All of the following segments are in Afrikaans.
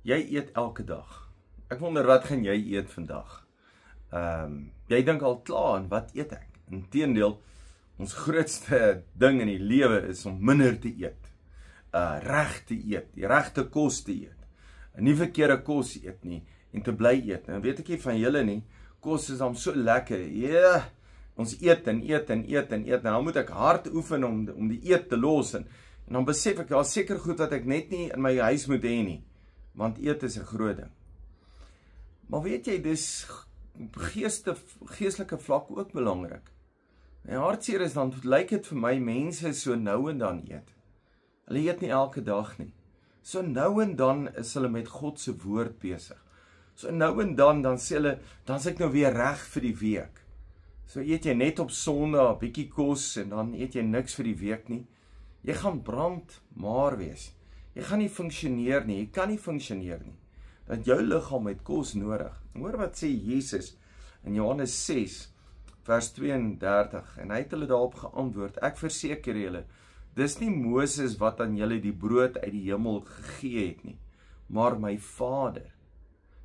Jy eet elke dag. Ek wonder wat gaan jy eet vandag? Jy dink al klaar aan wat eet ek? Inteendeel, ons grootste ding in die lewe is om minder te eet. Reg te eet, die regte kos te eet. Nie verkeerde kos eet nie en te bly eet. Nou weet ek nie van julle nie, kos is dan so lekker. Ja, ons eet en eet en eet en eet. Nou dan moet ek hard oefen om die eet te los en dan besef ek, ja, seker goed dat ek net nie in my huis moet hê nie. Want eet is 'n groot ding. Maar weet jy, dis op geestelike vlak ook belangrik. My hartseer is dan, lyk dit vir my, mense so nou en dan eet. Hulle eet nie elke dag nie. So nou en dan is hulle met God se woord besig. So nou en dan sê hulle, dan is ek nou weer reg vir die week. So eet jy net op Sondag 'n bietjie kos en dan eet jy niks vir die week nie. Jy gaan brandmaar wees. Jy gaan nie funksioneer nie, jy kan nie funksioneer nie. Dat jou liggaam het kos nodig. Hoor wat sê Jesus in Johannes 6 vers 32 en hy het hulle daarop geantwoord: ek verseker julle, dis nie Moses wat aan julle die brood uit die hemel gegee het nie, maar my Vader.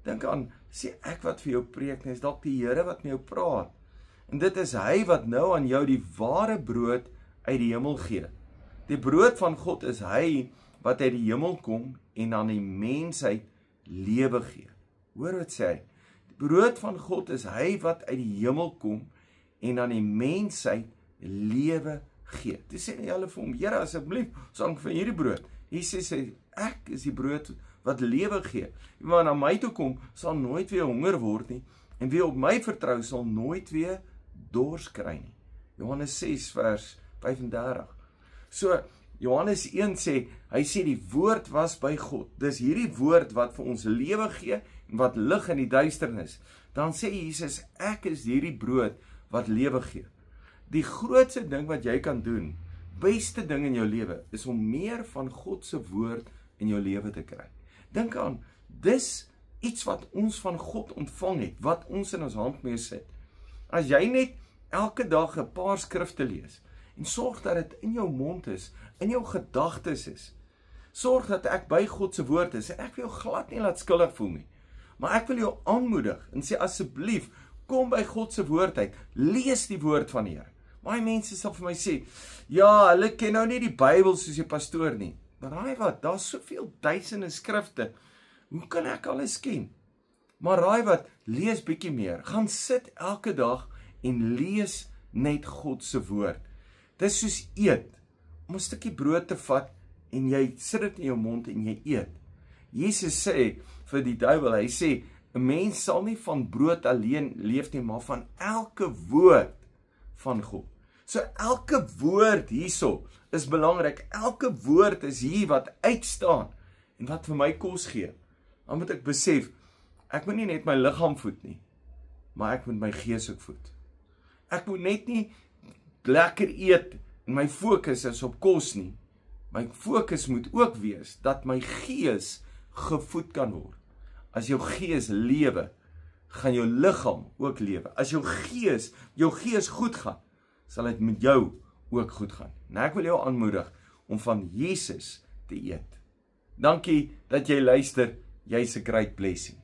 Dink aan, sê ek wat vir jou preek, is dalk die Here wat met jou praat. En dit is hy wat nou aan jou die ware brood uit die hemel gee. Die brood van God is hy wat uit die hemel kom en aan die mensheid lewe gee. Hoor wat sê hy? Die brood van God is hy wat uit die hemel kom en aan die mensheid lewe gee. Toe sê hulle vir hom: Here, asseblief, sorg vir hierdie brood. Jesus sê, ek is die brood wat lewe gee. Wie wat na my toe kom, sal nooit weer honger word nie, en wie op my vertrou sal nooit weer dors kry nie. Johannes 6 vers 35. So Johannes 1 sê, hy sê die woord was by God. Dis hierdie woord wat vir ons lewe gee en wat lig in die duisternis. Dan sê Jesus, ek is hierdie brood wat lewe gee. Die grootste ding wat jy kan doen, beste ding in jou lewe, is om meer van God se woord in jou lewe te kry. Dink aan, dis iets wat ons van God ontvang het, wat ons in ons hand mee sit. As jy net elke dag 'n paar skrifte lees, en sorg dat dit in jou mond is, in jou gedagtes is. Sorg dat ek by God se woord is. Ek wil jou glad nie laat skuldig voel nie. Maar ek wil jou aanmoedig en sê asseblief, kom by God se woord uit. Lees die woord van die Here. Baie mense sal vir my sê, ja, hulle ken nou nie die Bybel soos die pastoor nie. Maar raai wat, daar's soveel duisende skrifte. Hoe kan ek alles ken? Maar raai wat, lees bietjie meer. Gaan sit elke dag en lees net God se woord. Dis soos eet, om 'n stukkie brood te vat en jy sit dit in jou mond en jy eet. Jesus sê vir die duiwel, hy sê, 'n mens sal nie van brood alleen leef nie, maar van elke woord van God. So elke woord hierso is belangrik, elke woord is hier wat uitstaan en wat vir my kos gee. Dan moet ek besef, ek moet nie net my liggaam voed nie, maar ek moet my gees ook voed. Ek moet net nie lekker eet en my fokus is op kos nie. My fokus moet ook wees dat my gees gevoed kan word. As jou gees lewe, gaan jou liggaam ook lewe. As jou gees goed gaan, sal dit met jou ook goed gaan. En ek wil jou aanmoedig om van Jesus te eet. Dankie dat jy luister. Jy's 'n great blessing.